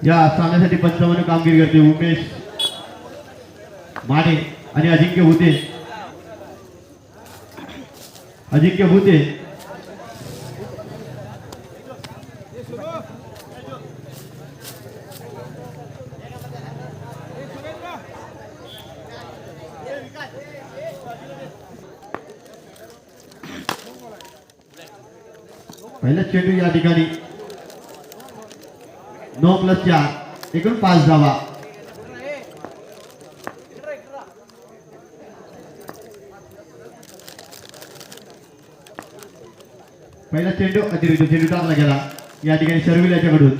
या सामन्यासाठी पंचावन्न कामगिरी करते उमेश माने आणि अजिंक्य भूते. पहिला चेंडू या ठिकाणी 9+4 एकूण 5 धावा. पहिला चेंडू अतिरिक्त चेंडू टाकला गेला या ठिकाणी शर्विल याच्याकडून.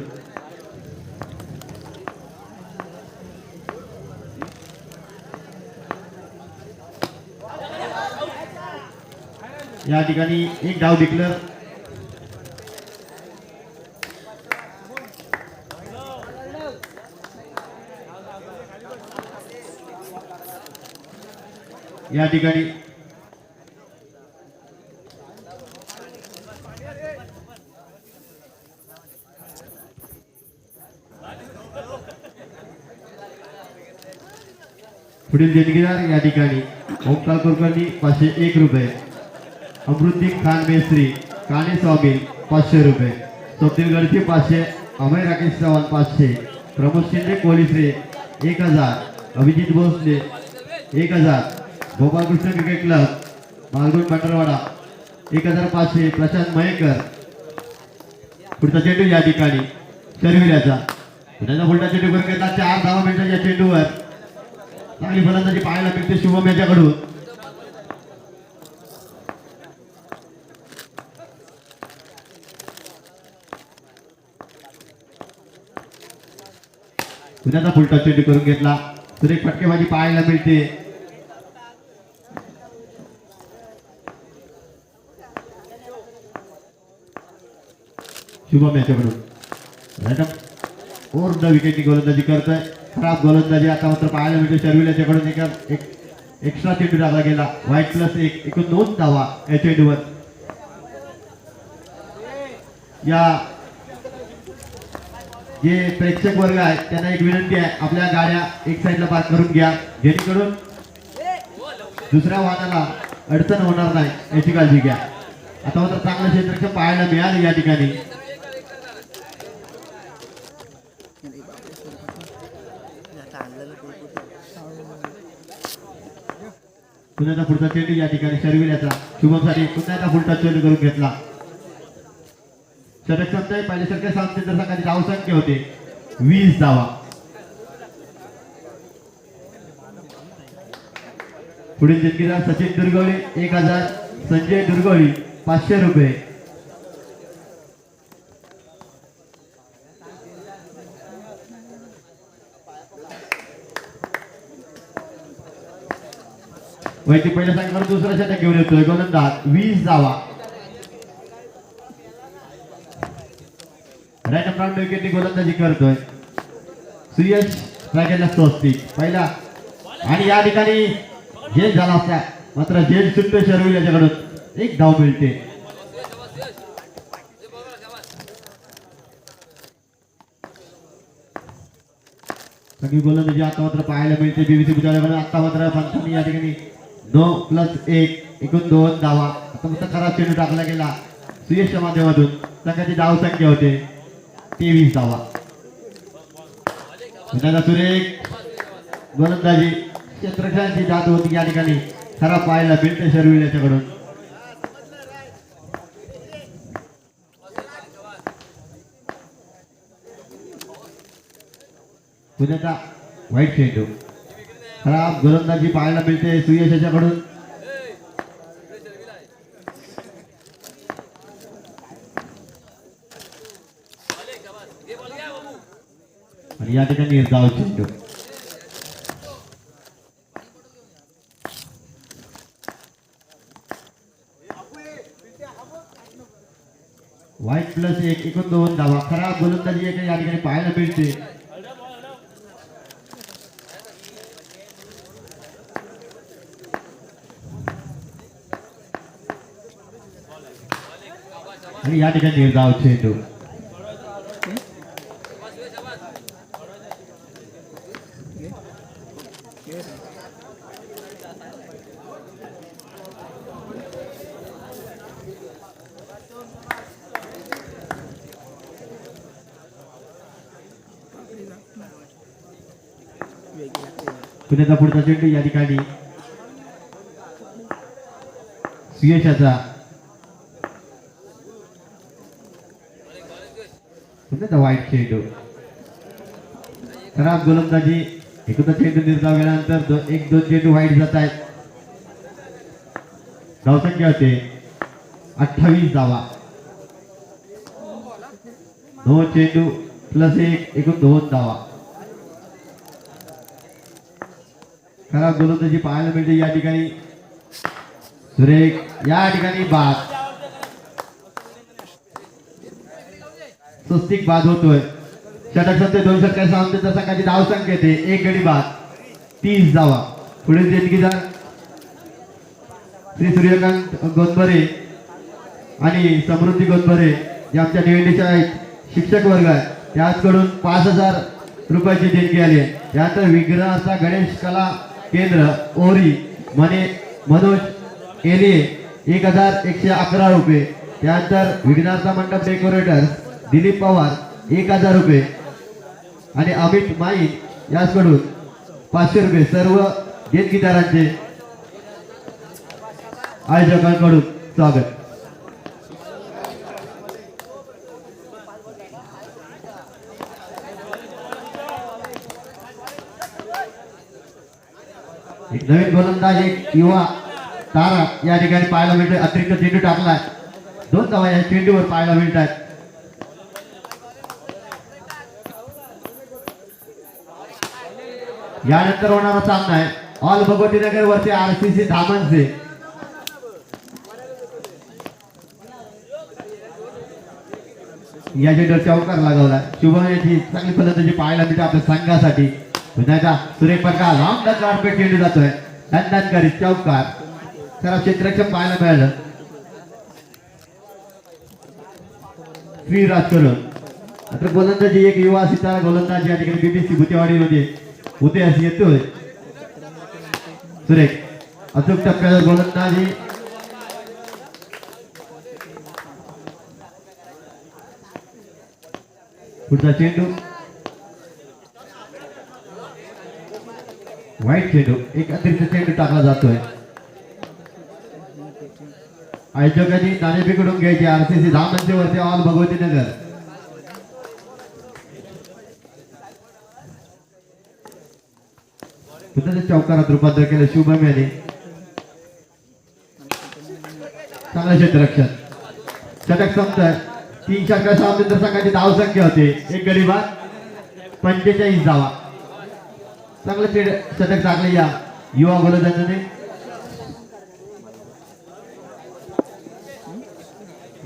या ठिकाणी एक डाव डिक्लेअर. या ठिकाणी पुढील देणगीदार या ठिकाणी ओंकार कुलकर्णी 501 रुपये, अमृतदीप खान मेस्त्री काणे स्वामी 500 रुपये, स्वप्नील गडसे 500, अमय राकेश चव्हाण 500, प्रमोद शिंदे कोलिसरे 1000, अभिजित भोसले 1000, गोपालकृष्ण क्रिकेट क्लब मालगुण पंढरवाडा 1500, प्रशांत मयेकर. पुढचा चेंडू या ठिकाणी शर्विल्याचा पुण्याचा पुढचा चेंडू करून घेतला. 4 धावा मिळतात या चेंडूवर. चांगली फलंदाजी पाहायला मिळते शुभम याच्याकडून. पुण्याचा फुलटा चेंडू करून घेतला. सुरेख फटकेबाजी पाहायला मिळते. शुभम याच्याकडून ओव्हर द विकेटची गोलंदाजी करतोय. खराब गोलंदाजी आता मात्र पाहायला मिळते शर्विल याच्याकडून. एक एक्स्ट्रा चेंडू टाकला गेला. -1 एकूण 2 धावा या चेंडूवर. या जे प्रेक्षक वर्ग आहे त्यांना एक विनंती आहे, आपल्या गाड्या एक साईडला पार्क करून घ्या जेणेकरून दुसऱ्या वाहनाला अडचण होणार नाही याची काळजी घ्या. आता मात्र चांगलं क्षेत्ररक्षण पाहायला मिळाले या ठिकाणी. पुण्याचा पुढचा चेंडू या ठिकाणी शर्विल्याचा शुभमसाठी पुण्याचा पुढचा चेंडू करून घेतला. षटक संपतंय. पहिल्यासारख्या सामन्यात जर सकाळी धावसंख्या होते 20 धावा. पुढील जिंकीदार सचिन दुर्गवळी 1000, संजय दुर्गवळी 500 रुपये. वैती पहिल्या संघावर दुसरा षटक घेऊन येतोय गोलंदाज 20 धावा. रॅन्डम राऊंड विकेटनी गोलंदाजी करतोय सुयश राजेला स्वस्तिक पहिला. आणि या ठिकाणी झेल झाला असता मात्र झेल सुटतोय शर्विल याच्याकडून. 1 धाव मिळते. सगळी गोलंदाजी आता मात्र पाहायला मिळते बीबीसी बुचाळ्याकडून. आता मात्र पंचांनी या ठिकाणी 9+1 एकूण 2 धावा. आता मात्र खराब चेंडू टाकला गेला सुयशच्या माध्यमातून. संघाची धाव संख्या होते 23 धावा. सुरेख गोलंदाजी क्षेत्ररक्षणाची जादू होती या ठिकाणी. खराब पाहायला मिळते शर्विल याच्याकडून. पुण्याचा वाईट चेंडू. खराब गोलंदाजी पाहायला मिळते सुयश याच्याकडून. आणि या ठिकाणी धाव चेंडू. -1 एकूण 2 धावा. खराब गोलंदाजी या ठिकाणी पाहायला मिळते. आणि या ठिकाणी निर्धाव चेंडू पुण्याचा पुढचा चेंडू या ठिकाणी सुयशाचा पुण्याचा वाईट चेंडू खराब गोलंदाजी एकदा चेंडू निर्धाव गेल्यानंतर एक दोन चेंडू वाईट जात आहेत धावसंख्या होते 28 धावा 2 चेंडू प्लस 1 एकूण 2 धावा खराब गोलंदाजी पाहायला मिळते या ठिकाणी सुरेख या ठिकाणी बाद स्वस्तिक बाद होतोय षटक संपते 2 षटकाच्या सामन्याच्या संघाची धाव संख्या येते 1 गडी बाद 30 धावा पुढे देणगीदार श्री सूर्यकांत गोंदबरे आणि समृद्धी गोंदबरे जे आमच्या निवडीचे आहेत शिक्षक वर्ग आहे त्याचकडून 5000 रुपयाची देणगी आली आहे त्यानंतर विग्रहाचा गणेश कला केंद्र ओरी मनोज एलिये 1111 रुपये त्यानंतर विघ्नार्थ मंडप डेकोरेटर दिलीप पवार 1000 रुपये आणि अमित माई याचकडून 500 रुपये सर्व देणगीदारांचे आयोजकांकडून स्वागत एक नवीन गोलंदाज एक युवा तारा या ठिकाणी पाहायला मिळते अतिरिक्त चेंडू टाकलाय 2 धावा या चेंडूवर पाहायला मिळतात यानंतर होणारा सामना आहे ऑल भगवती नगर वरती आरसीसी धामणचे या चेंडूवर चौकार लागवला शुभम याची चांगली फलंदाजी पाहायला मिळते आपल्या संघासाठी पुन्हा सुरेख प्रकार लॉंग कार्पेट चेंडू जातोय दणदणकारी चौकार खराब क्षेत्ररक्षण पाहायला मिळालं श्री राजकरण आता गोलंदाजी एक युवा सितारा गोलंदाज या ठिकाणी बीबीसी भुतेवाडीमध्ये उदयास येतोय सुरेख अचूक टप्प्यावर गोलंदाजी पुढचा चेंडू वाईट चेंडू एक अतिरिक्त चेंडू टाकला जातोय आयोजकांनी नाणेफेकडून घ्यायचे आरसीसी धामणचे वरती ऑल भगवती नगर चौकारात रूपांतर केलं शुभम याने चांगलं क्षेत्ररक्षण षटक संपतंय 3 षटकाच्या सामन्यानंतर संघाची धाव संख्या होते 1 गडी बाद 45 धावा चांगलं षटक टाकले या युवा गोलंदाजाने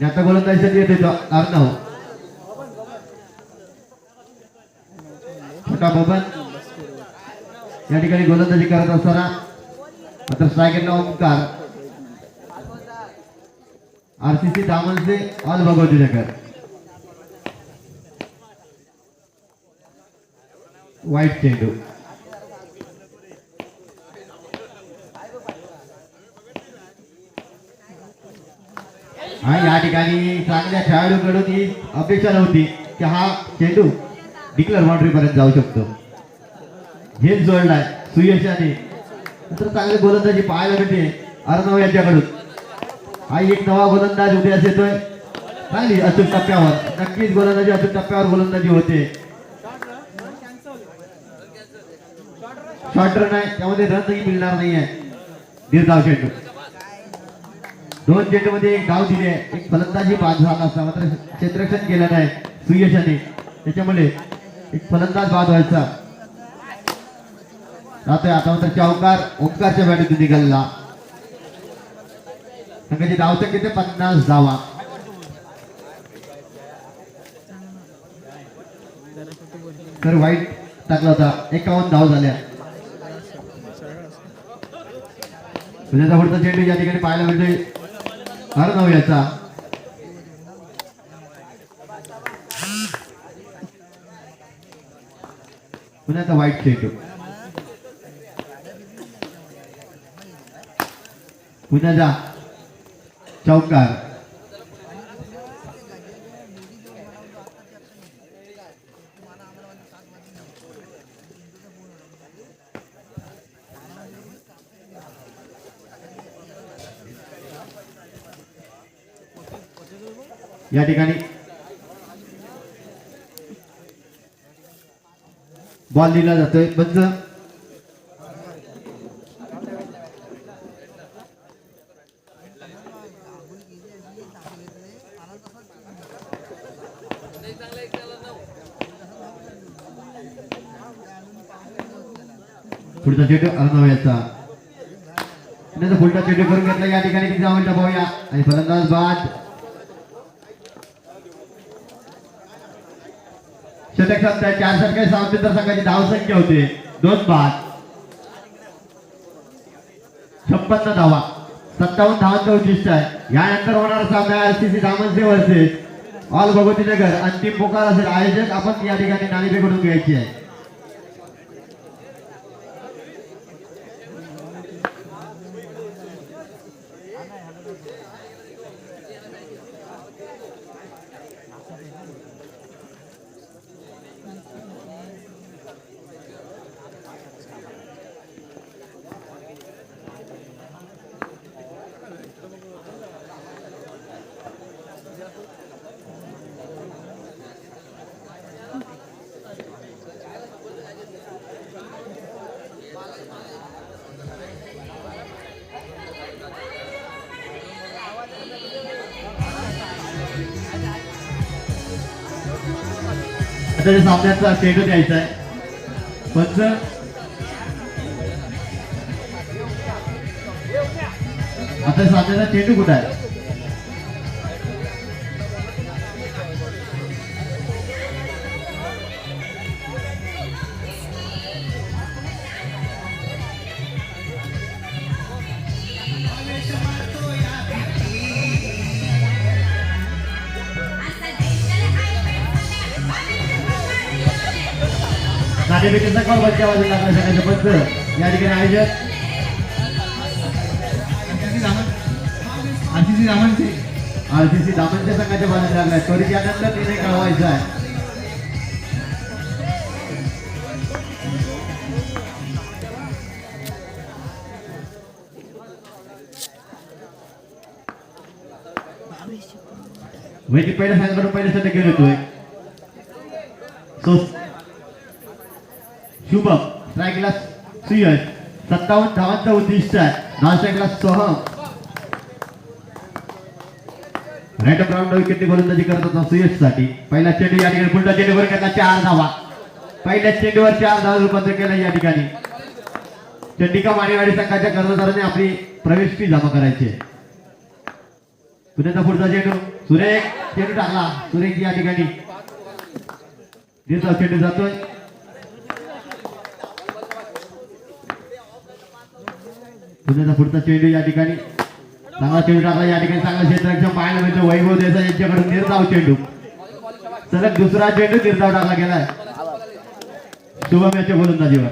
आता गोलंदाजीसाठी येते अर्णव छोटा बबन या ठिकाणी गोलंदाजी करत असताना मात्र स्ट्रायकरला ओमकार आरसीसी दामनचे ऑल भगवती नगर वाईट चेंडू हा या ठिकाणी चांगल्या खेळाडूकडून ही अपेक्षा नव्हती की हा चेंडू डिक्लेअर बाउंड्री पर्यंत जाऊ शकतो झेल जोडलाय सुयशाने तर चांगली गोलंदाजी पाहायला मिळते अर्णव यांच्याकडून हा एक नवा गोलंदाज उदयास येतोय चांगली अचूक टप्प्यावर नक्कीच गोलंदाजी अचूक टप्प्यावर गोलंदाजी होते शॉर्ट रन आहे त्यामध्ये रनही मिळणार नाहीये निर्धाव चेंडू 2 चेंडू मध्ये एक धाव दिली आहे एक फलंदाजी बाद झाला असता मात्र क्षेत्ररक्षण केलं नाही सुयशाने त्याच्यामुळे एक फलंदाज बाद व्हायचा आता मात्र चौकार ओंकारच्या बॅटून निघाला संघाची धावसंख्या किती 50 धावा तर वाईट टाकला होता 51 धाव झाल्या पुढचा चेंडू या ठिकाणी पाहायला मिळतोय अर्णव याचा पुन्हा वाईट चेंडू पुन्हा चौकार या ठिकाणी बॉल दिला जातोय पंच पुढचा चेंडू अर्णवयाचा पुढचा चेंडू करून घेतला या ठिकाणी किती धावांचा पाहूया आणि फलंदाज बाद षटक संख्या 4 षटके सावंतर संघाची धावसंख्या होते 2 बाद 56 धावा 57 धावांचा उद्दिष्ट आहे यानंतर होणारा सामना RCC दामनसे versus all Bhagwati Nagar अंतिम पुकार असेल आयोजक आपण या ठिकाणी नाणेफेक करून घ्यायची आहे आता सामन्याचा चेंडू द्यायचा आहे पंच आता सामन्याचा चेंडू कुठे आहे नाणेफेकीचा कॉल बच्चा बाजूला सगळ्यांचं पंच या ठिकाणी आयोजक आरसीसी दामनच्या संघाच्या बाजूला लागलाय त्वरित यानंतर निर्णय कळवायचा आहे वैदिक पहिल्या संघाकडून पहिल्या षटक घेऊन येतोय शुभम स्ट्राईकला सुयश 57 धावांचा उद्दिष्ट आहे नाशिकला सोहम राईट ग्राउंड विकेट गोलंदाजी करत होता सुयश साठी पहिला चेंडू या ठिकाणी पुढचा चेंडूवर घेतला 4 धावा पहिल्या चेंडूवर 4 धावा रूपांतर केलं या ठिकाणी चंडिका मानेवाडी संघाच्या कर्णधाराने आपली प्रवेश फी जमा करायची पुण्याचा पुढचा चेंडू सुरेख चेंडू टाकला सुरेख या ठिकाणी निर्धाव चेंडू जातोय पुण्याचा पुढचा चेंडू या ठिकाणी चांगला चेंडू टाकला या ठिकाणी चांगला क्षेत्ररक्षण पाहायला मिळतो वैभव देसाई यांच्याकडून निर्धाव चेंडू सलग दुसरा चेंडू निर्धाव टाकला गेलाय शुभम याच्या गोलंदाजीवर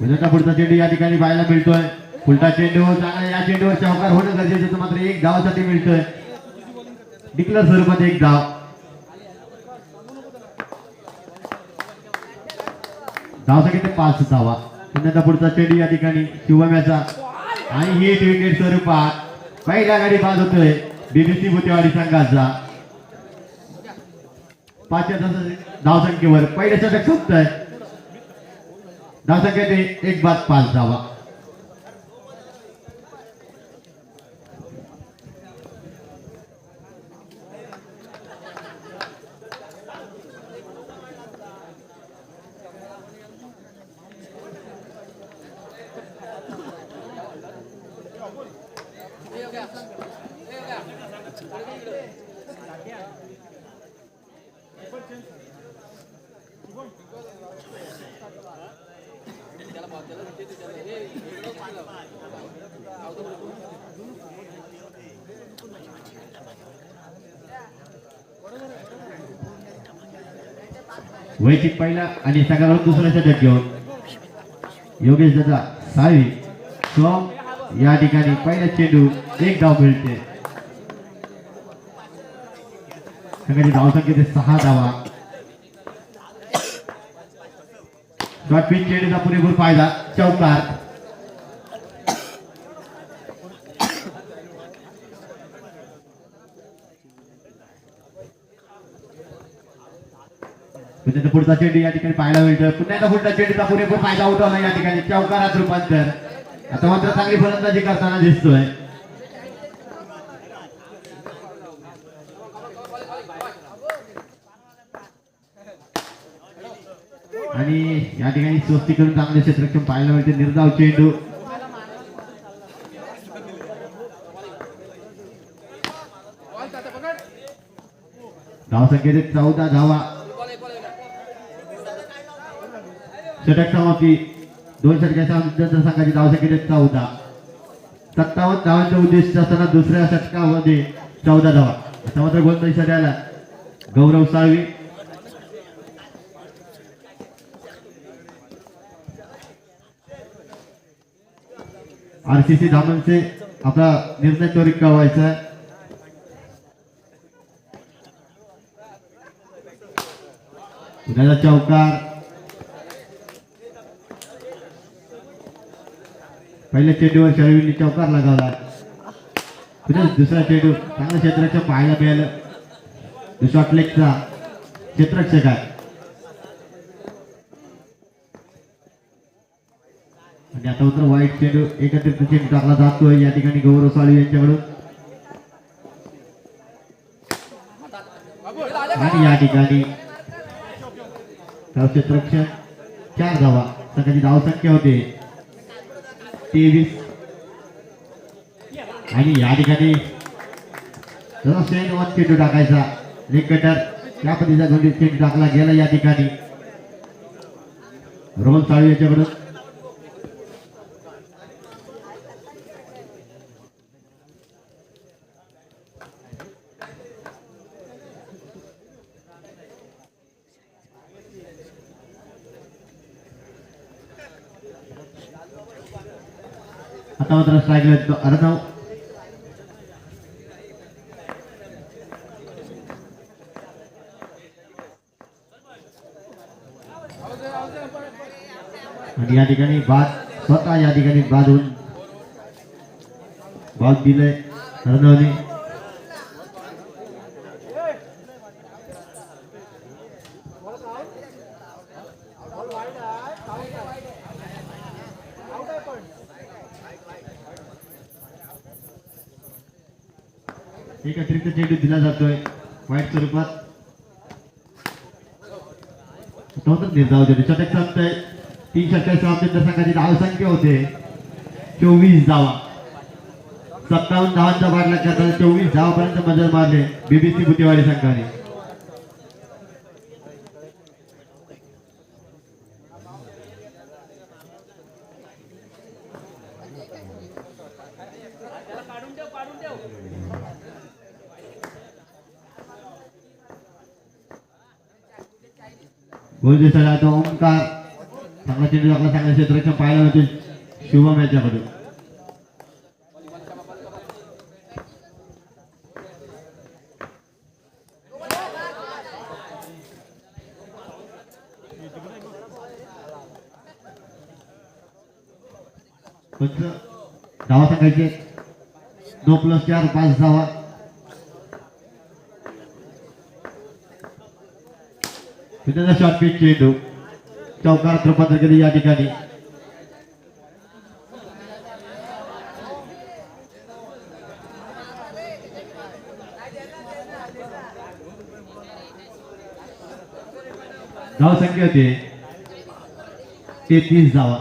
पुण्याचा पुढचा चेंडू या ठिकाणी पाहायला मिळतोय उलटा चेंडू चांगला या चेंडूवर चौकार होणं गरजेचं होतं मात्र एक धावासाठी मिळतोय डिक्लेअर स्वरूपात एक धाव धावसाठी 5 धावा पुण्याचा पुढचा चेंडू या ठिकाणी शिवम याचा आणि हिट विकेट स्वरूपात पहिल्या गाडी बाद होतोय बीबीसी भुतेवाडी संघाचा 5 धावसंख्येवर पहिल्या षटक संपतंय धावसंख्येत 1 बाद 5 धावा वैचिक पहिला आणि सगळ्यावर दुसरा षटक घेऊन योगेश दादा सावी सोम या ठिकाणी पहिला चेंडू एक धाव मिळते. संघाची धावसंख्या ते 6 धावा. शॉर्ट पिच चेंडूचा पुरेपूर फायदा चौकार. पुढचा चेंडू या ठिकाणी पाहायला मिळतो. पुन्हा एकदा पुढचा चेंडूचा पुरेपूर फायदा उठवला या ठिकाणी चौकारात रूपांतर. आता मात्र चांगली फलंदाजी करताना दिसतोय. आणि या ठिकाणी स्वस्ती करून चांगले क्षेत्ररक्षण पाहायला मिळते. निर्धाव चेंडू धावसंख्येत 14 धावा. षटक समाप्ती 2 षटकाच्या संघाची धावसंख्येत 14. 57 धावांचा उद्देश असताना दुसऱ्या षटकामध्ये 14 धावा. आता मात्र गोलंदाजी षटकाला गौरव साळवी. आरसीसी धामणचे आपला निर्णय त्वरित कळवायचा. पुण्याचा चौकार. पहिल्या चेंडूवर शर्विलने चौकार लगावला. पुन्हा दुसरा चेंडू चांगलं क्षेत्ररक्षण पाहायला मिळालं. शॉर्ट लेगचा क्षेत्ररक्षक आहे. आणि आता मात्र वाईट चेंडू एकत्रित चेंडू टाकला जातोय या ठिकाणी गौरव साळवी यांच्याकडून. आणि या ठिकाणी क्षेत्ररक्षण 4 धावा. संघाची धावसंख्या होते 23. आणि या ठिकाणी चेंडू टाकायचा लेग कटर त्या पद्धतीचा गंभीर चेंडू टाकला गेला या ठिकाणी रोहन साळवी यांच्याकडून. आता मात्र स्ट्राईक अर्णव. आणि या ठिकाणी बाद स्वतः या ठिकाणी बाद होऊन बॉल दिले अर्णवने. एक अतिरिक्त चेंडू दिला जातोय वाईट स्वरूपात. निर्धाव चेंडू षटक संपतंय. 3 षटक समाप्त संघाची धावसंख्या होते 24 धावा. 57 धावांचा भाग लक्षात 24 धावापर्यंत मजल मारले बीबीसी भुतेवाडी संघाने. गोल दिसायला तो ओंकार चांगला चेंडू टाकला. चांगलं क्षेत्ररक्षण पाहायला होते शुभम याच्याकडून. धावा सांगायचे 2+4 5 धावा. शॉर्ट पिच चेंडू चौकारात रूपांतर केले या ठिकाणी. धावसंख्या होते 33 धावा.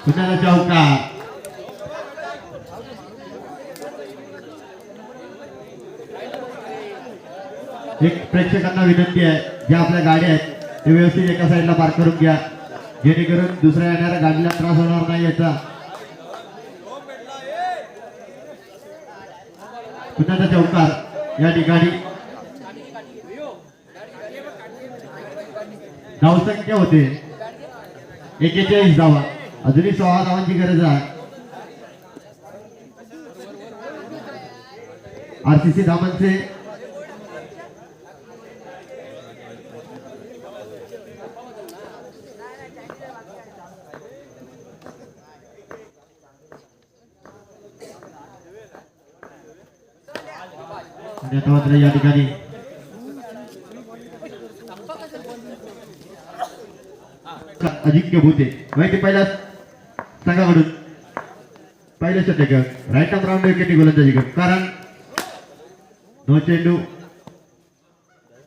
पुन्हा चौकार. एक प्रेक्षकांना विनंती आहे ज्या आपल्या गाड्या आहेत ते व्यवस्थित एका साईडला पार्क करून घ्या जेणेकरून दुसऱ्या येणाऱ्या गाडीला त्रास होणार नाही याचा. पुन्हा चौकार या ठिकाणी धावसंख्या होते 41 धावा. अजूनही 16 धावांची गरज आहे. आरसीसी धावांचे आता मात्र या ठिकाणी अजिंक्य भूते माहिती पहिला संघाकडून पहिल्या षटक राईट आर्म राऊंड विकेट गोलंदाजी करत कारण 9 चेंडू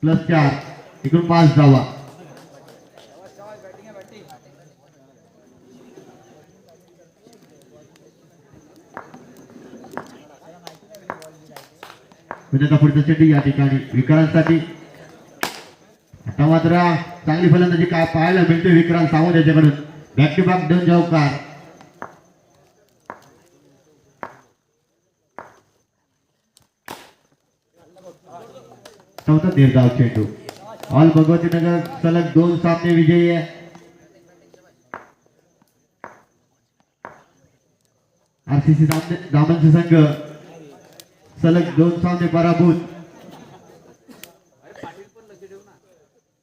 +4 इकडून 5 धावा. पुन्हा पुढचा चेंडू या ठिकाणी विक्रांतसाठी. आता मात्र चांगली फलंदाजी काय पाहायला मिळते विक्रांत सावंत याच्याकडून. बॅक टू बॅक 2 चौकार. चौथा निर्धाव चेंडू. ऑल भगवतीनगर सलग 2 सामने विजयी आहे. आरसीसी दामनचे संघ सलग 2 सामने पराभूत.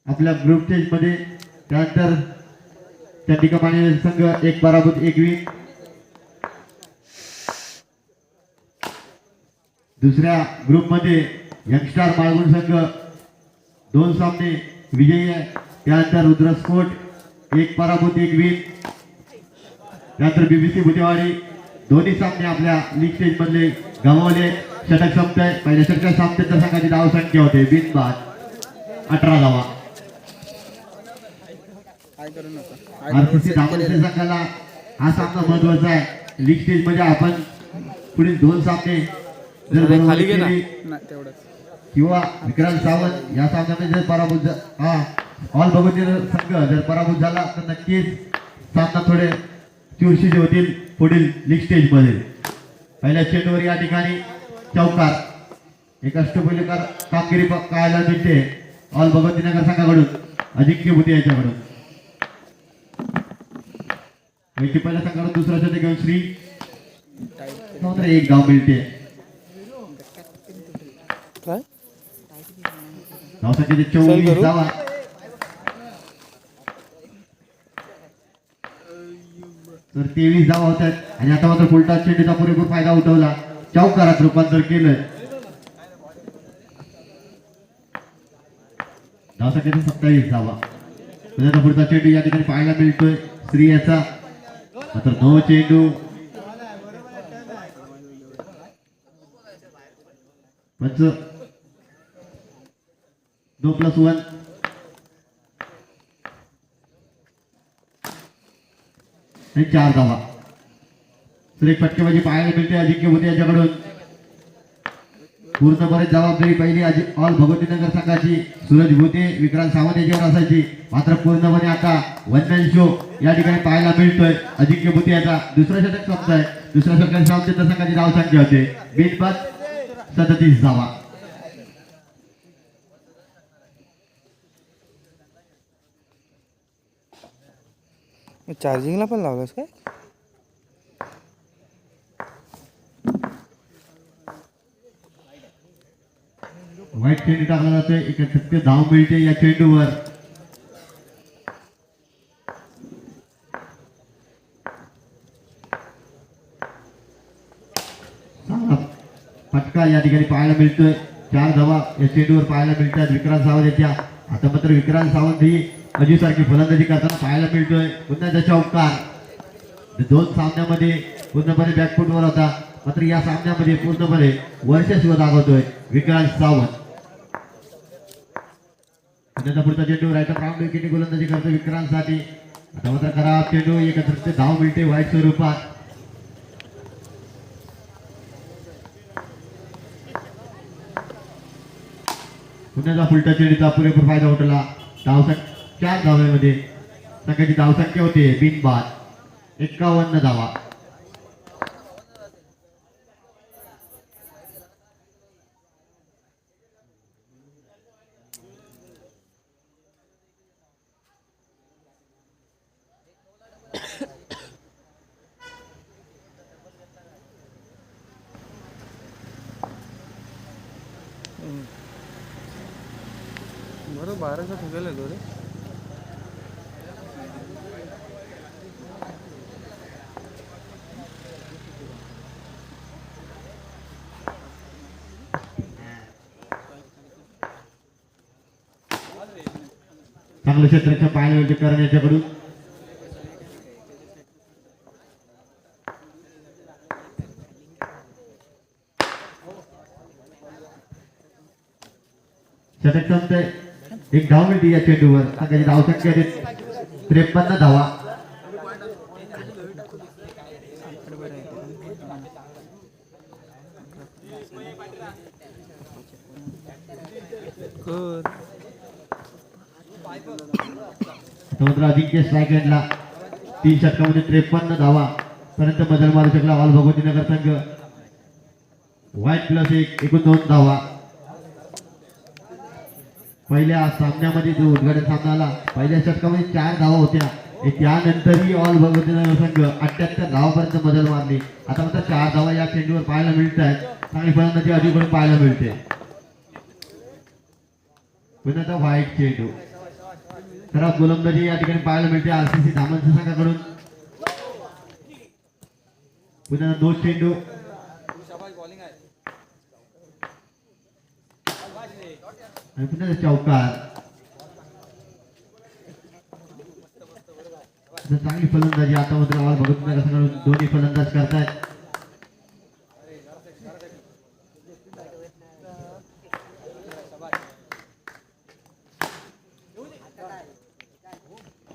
आपल्या ग्रुप स्टेज मध्ये त्यानंतर चंडिका पाणी संघ 1 पराभूत 1 विन. दुसऱ्या ग्रुप मध्ये यंगस्टार माळगुण संघ 2 सामने विजयी आहे. त्यानंतर रुद्रस्फोट 1 पराभूत 1 विन. त्यानंतर बीबीसी भुतेवाडी दोन्ही सामने आपल्या लीग स्टेज मधले गमावले. षटक संपतंय. पहिल्या षटकात सामन्यात संघाची धाव संख्या होते बिनबाद 18 धावा. आरसीसी धावसंख्या संघाला हा सामना महत्वाचा आहे. लीग स्टेज मध्ये आपण पुढील 2 सामने जर बरोबर केली किंवा विक्रांत सावंत या सामन्यामध्ये जर पराभूत ऑल भगवती संघ जर पराभूत झाला तर नक्कीच सामना थोडे चुरशीचे होतील पुढील लीग स्टेज मध्ये. पहिल्या चेंडूवर या ठिकाणी चौकार. एक अष्टपैलूकार कामगिरी पाहायला मिळते ऑल भगवतीनगर संघाकडून अजिंक्य भूते यांच्याकडून. पहिल्या संघाकडून दुसरा षटक घेऊन श्री 1 धाव मिळते. धावसंख्येचे 24 धावा. तर 23 धावा होत आहेत आणि आता मात्र फुलटा चेंडूचा पुरेपूर फायदा उठवला. चौकारात रूपांतर केलं. धावसंख्येचे 27 धावा. पुढचा चेंडू या ठिकाणी पाहायला मिळतोय श्री याचा. मात्र 9 चेंडू 2+1 आणि 4 धावा. तर एक फटकेबाजी पाहायला मिळते अजिंक्य भूते यांच्याकडून. पूर्णपणे जबाबदारी पहिली ऑल भगवतीनगर संघाची सूरज भूते विक्रांत सावंत यांच्यावर असायची. मात्र पूर्णपणे आता वन मॅन शो या ठिकाणी पाहायला मिळतोय अजिंक्य भूते याचा. दुसरा षटक संपतंय. दुसऱ्या षटकात सामन्यात संघाची धाव संख्या होते बिनबाद 37 धावा. चार्जिंगला पण लावलास काय? वाईट चेंडू टाकला जातोय. 71 धाव मिळते या चेंडूवर. फटका या ठिकाणी पाहायला मिळतोय. 4 धावा या चेंडूवर पाहायला मिळतात विक्रांत सावंत यांच्या. आता मात्र विक्रांत सावंत ही अजीसारखी फलंदाजी करताना पाहायला मिळतोय. पुन्हा त्याचा उपकार 2 सामन्यामध्ये पूर्णपणे बॅकफुटवर होता. मात्र या सामन्यामध्ये पूर्णपणे वर्चस्व दाखवतोय विक्रांत सावंत. पुन्हा पुढचा चेंडू राईट राऊंड विकेट गोलंदाजी करतो विक्रांतसाठी. आता मात्र खराब चेंडू. 31 धाव मिळते वाईट स्वरूपात. पुन्हा फुलटा चेंडूचा पुरेपूर फायदा उठला. 4 धाव्यामध्ये संघाची धावसंख्या होते बिनबाद 51 धावा. 1200 ठेवले थोडे चांगलं क्षेत्राच्या पायावरती करण्याच्याकडून षटक संपतंय. एक धाव मिळते या चेंडूवर. संघाची धावसंख्या 53 धावा. अजिंक्य स्ट्राईक एंडला 3 षटकामध्ये 53 धावा पर्यंत बदल मारू शकला ऑल भगवती नगर संघ. व्हाईट +1 एकूण 2 धावा. पहिल्या सामन्यामध्ये जो उद्घाटन सामना आला पहिल्या षटकामध्ये 4 धावा होत्या. त्यानंतरही ऑल भगवती नगर संघ 78 धावापर्यंत बदल मारली. आता मात्र 4 धावा या चेंडूवर पाहायला मिळत आहेत. चांगली फलंदाजी अधिकडून पाहायला मिळते. पुन्हा व्हाईट चेंडू खराब गोलंदाजी या ठिकाणी पाहायला मिळते आरसीसी धामणच्या संघाकडून. पुन्हा 2 चेंडू आणि पुन्हा चौकार. चांगली फलंदाजी आता मात्र आवाज भगत नगर संघाकडून दोन्ही फलंदाज करतायत.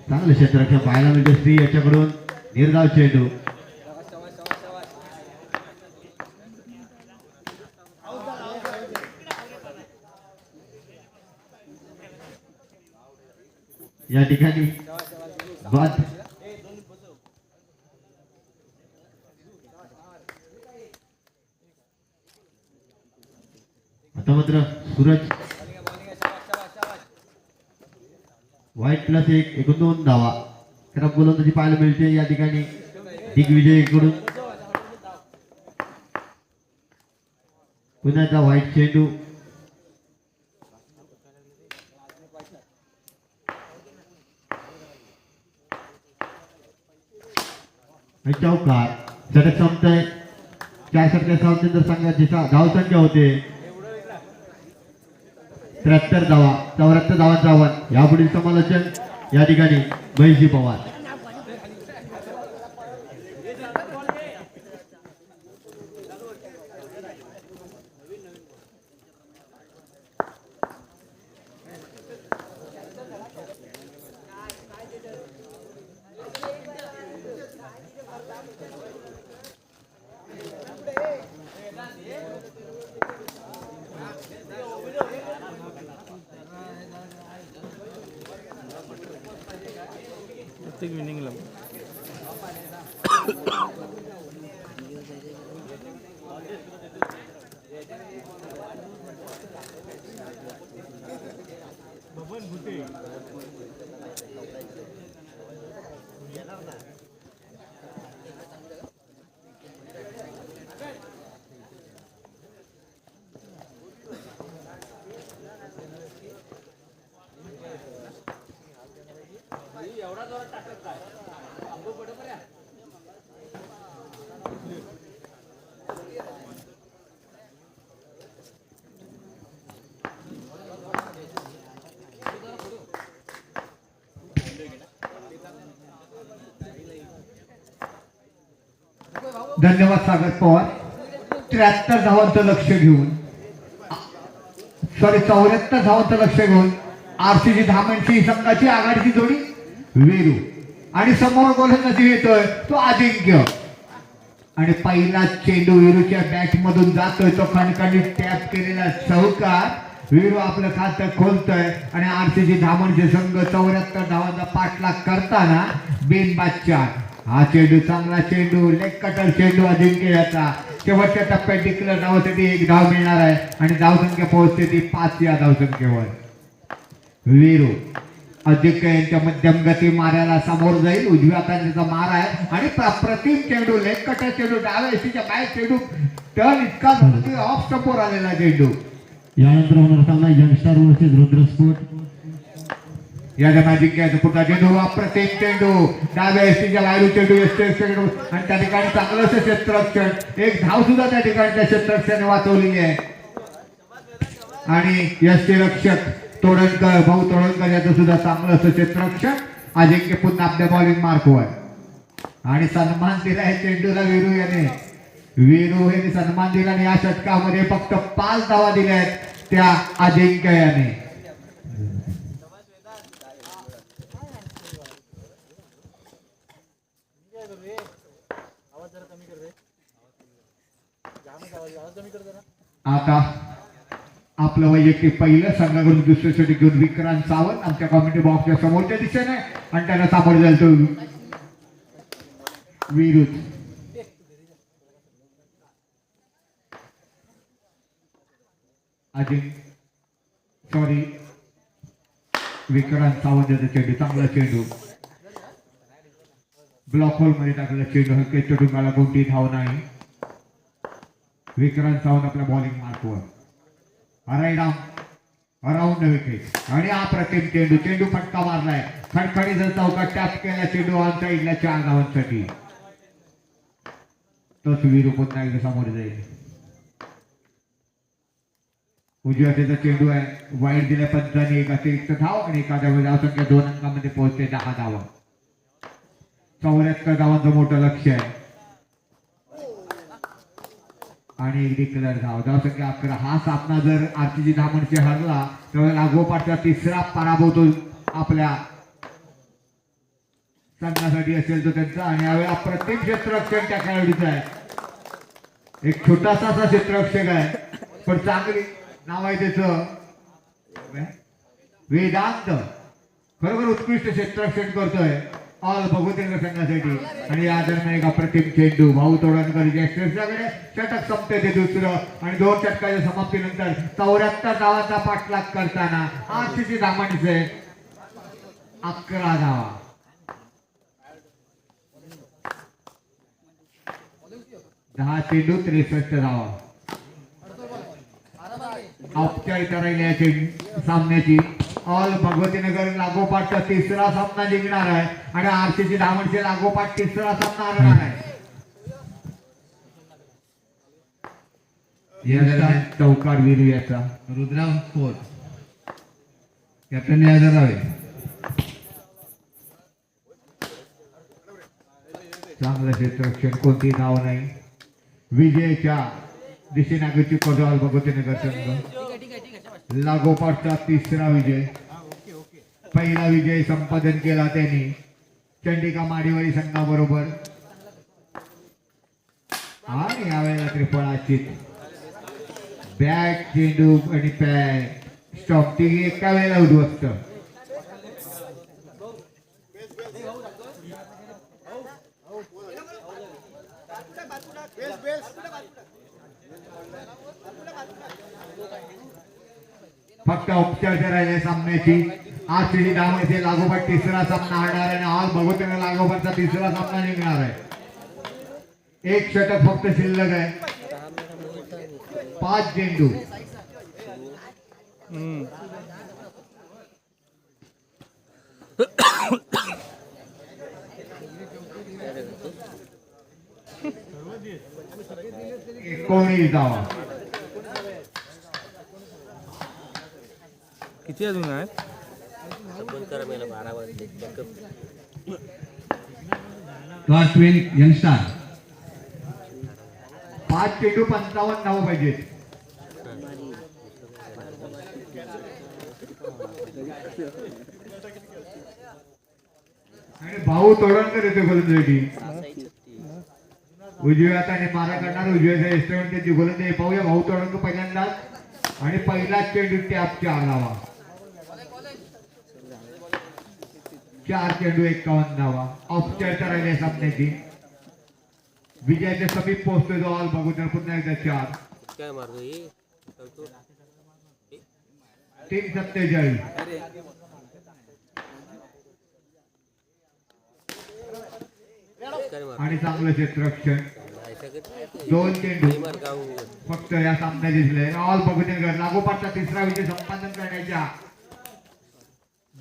चांगलं क्षेत्ररक्षण पाहायला मिळते श्री याच्याकडून. निर्धाव चेंडू या ठिकाणी बाद. आता मात्र सूरज व्हाईट +1 एकूण 2 धावा. खराब गोलंदाजी पाहायला मिळते या ठिकाणी दिग्विजय कडून. पुन्हा एकदा व्हाईट चेंडू चौकार. षटक संपतंय. 4 षटकानंतर संघाची धावसंख्या होते 73 धावा. 74 धावांचा आव्हान. यापुढील समालोचन या ठिकाणी महेशजी पवार. प्रत्येक विनिंगला धन्यवाद सागर पवार. 73 धावांचं लक्ष घेऊन 74 धावांचं लक्ष घेऊन आरसीसी धामणची संघाची आघाडीची जोडी वेरू आणि समोर गोलंदाजी येतोय तो अजिंक्य. आणि पहिला चेंडू वेरूच्या बॅट मधून जातोय तो खणखणीत टॅप केलेला चौकार. वेरू आपलं खातं खोलतोय आणि आरसीसी धामणचे संघ 74 धावांचा पाठलाग करताना बेनबादच्या. हा चेंडू चांगला चेंडू लेग कटर चेंडू अजिंक्य याचा. शेवटच्या टप्प्यात डिक्लेअर धावासाठी 1 धाव मिळणार आहे आणि धावसंख्या पोहोचते ती 5 या धावसंख्येवर. वीरू अजिंक्य यांच्या मध्यम गती मारायला समोर जाईल. उजव्या हाताचा मार आहे आणि प्रतिम चेंडू लेग कटर चेंडू डाव्या एसीच्या बॅक चेंडू टर्न इतका ऑफ स्टंपवर आलेला चेंडू. यानंतर होणार सामना यंगस्टर वर्सेस रुद्र स्पोर्ट. या मॅजिक घ्यायचं पुढचा चेंडू अप्रतिम चेंडू डाव्या एसटीच्या वायरू चेंडू चेंडू आणि त्या ठिकाणी चांगलं असं क्षेत्ररक्षण एक धाव सुद्धा त्या ठिकाणी त्या क्षेत्ररक्षणाने वाचवलेली आहे आणि यष्टीरक्षक तोडणकर भाऊ तोडणकर याचं सुद्धा चांगलं असं क्षेत्ररक्षण अजिंक्य पुन्हा आपल्या बॉलिंग मार्कवर आणि सन्मान दिला आहे चेंडूला वीरू याने वीरू यांनी सन्मान दिला आणि या षटकामध्ये फक्त 5 धावा दिल्या आहेत त्या अजिंक्य याने आता आपलं वैयक्तिक पहिलं संघाकडून दुसऱ्यासाठी घेऊन विक्रांत सावंत आमच्या कॉमेंट्री बॉक्सच्या समोरच्या दिशेने आणि त्यांना सामोरं जाईल तो विरुद्ध सॉरी विक्रांत सावंत याचा चेंडू चांगला चेंडू ब्लॉक होल मध्ये टाकलेला चेंडू हलके चेंडूला कोणती धाव नाही विक्रांत सावंत आपल्या बॉलिंग मार्कवर अराउंड विकेट आणि अप्रतिम चेंडू चेंडू फटका मारलाय खडखडी जर चौकात टॅप केला चेंडू ऑन साईडला 4 धावांसाठी तोच वीरू पुन्हा एकदा समोर जाईल उजव्या हाताचा चेंडू आहे वाईट दिल्या पंचांनी एक अतिरिक्त धाव आणि एखाद्या धावसंख्या 2 अंकामध्ये पोहोचते 10 धावा 74 धावांचं मोठं लक्ष आहे आणि एक डिक्लेअर धाव धावसंख्या 11 हा सामना जर आरसीजी धामणशी हरला तर लागोपाठचा तिसरा पराभव तो आपल्या संघासाठी असेल तो त्यांचा आणि यावेळी अप्रतिम क्षेत्ररक्षण त्या खेळाडूचा आहे एक छोटासा असा क्षेत्ररक्षक आहे पण चांगली नाव आहे त्याचं वेदांत खरोखर उत्कृष्ट क्षेत्ररक्षण करतोय ऑल भगवतीनगर संघासाठी आणि या दरम्यान एक अप्रतिम चेंडू भाऊ तोडणकर कडे षटक संपते ते दुसरं आणि 2 षटकाच्या समाप्तीनंतर 74 धावांचा पाठलाग करताना आरसीसी धामांचे 11 धावा दहा चेंडू 63 धावा औपचारिकता राहिल्या सामन्याची ऑल भगवतीनगर लागोपाठचा तिसरा सामना जिंकणार आहे आणि आरसीसी धामणचे लागोपाठ तिसरा सामना हरणार आहे चौकार वीरू याचा रुद्राम स्पोर्ट कॅप्टन यादव रावे चांगलं क्षेत्ररक्षण कोणती धाव नाही विजयच्या दिशेने अगदी ऑल भगवतीनगर संघ लागोपाठचा तिसरा विजय पहिला विजय संपादन केला त्यांनी चंडिका माडीवाडी संघाबरोबर आणि यावेळेला त्रिफळाची बॅट चेंडू आणि पॅड स्टॉप ती एका वेळेला उद्ध्वस्त फक्त औपचारिकता राहिले सामन्याची आरसीसी धामणचे लागोपाठ तिसरा सामना हरणार आणि ऑल भगवतीनगर लागोपाठचा तिसरा सामना जिंकणार आहे एक षटक फक्त शिल्लक आहे 5 चेंडू कोणी धावा किती अजून आहेत यंगस्टार 5 चेंडू 55 धावा पाहिजेत आणि भाऊ तोडणकर येते गोलंदाजी उजव्या हाताने मारा करणार उजव्या एस्टमेंट त्याची गोलंदाजी पाहूया भाऊ तोडणकर पहिल्यांदाच आणि पहिला चेंडू टॅप 4 धावा 4 चेंडू 51 धावा औपचारिकता राहिली सामन्याची विजयाच्या समीप पोहोचतोय जो ऑल बघून पुन्हा एकदा 4 काय मारतो 3:47 आणि चांगलं क्षेत्ररक्षण 2 चेंडू फक्त या सामन्यात दिसले ऑल बघून लागोपाठचा तिसरा विजय संपादन करण्याच्या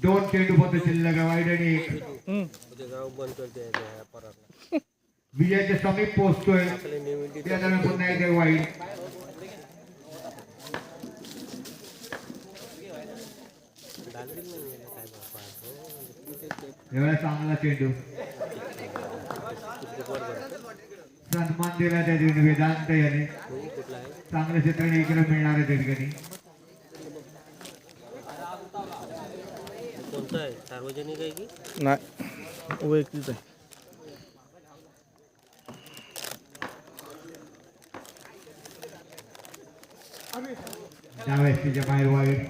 2 चेंडू फक्त शिल्लक आहे, वाईड आणि 1. तुझे गाव बंद करते या पोराला. विजयाच्या समीप पोहोचतोय. आपले नेहमी त्या दरम्यान पुन्हा एक वाईड. डालतील नाही काय बापा. एवढा चांगला चेंडू. सन्मान दिला त्या ठिकाणी वेदांत याने. कुठला आहे चांगल्या क्षेत्राने इकडे मिळणार आहे त्या ठिकाणी. कोणता आहे सार्वजनिक आहे की नाही वैयक्तिक आहे. डाव्या एसटीच्या बाहेर वाईड.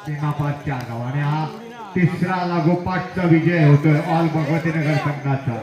सीमापार 4 धावा आणि हा तिसरा लागोपाठचा विजय होतोय ऑल भगवतीनगर संघाचा.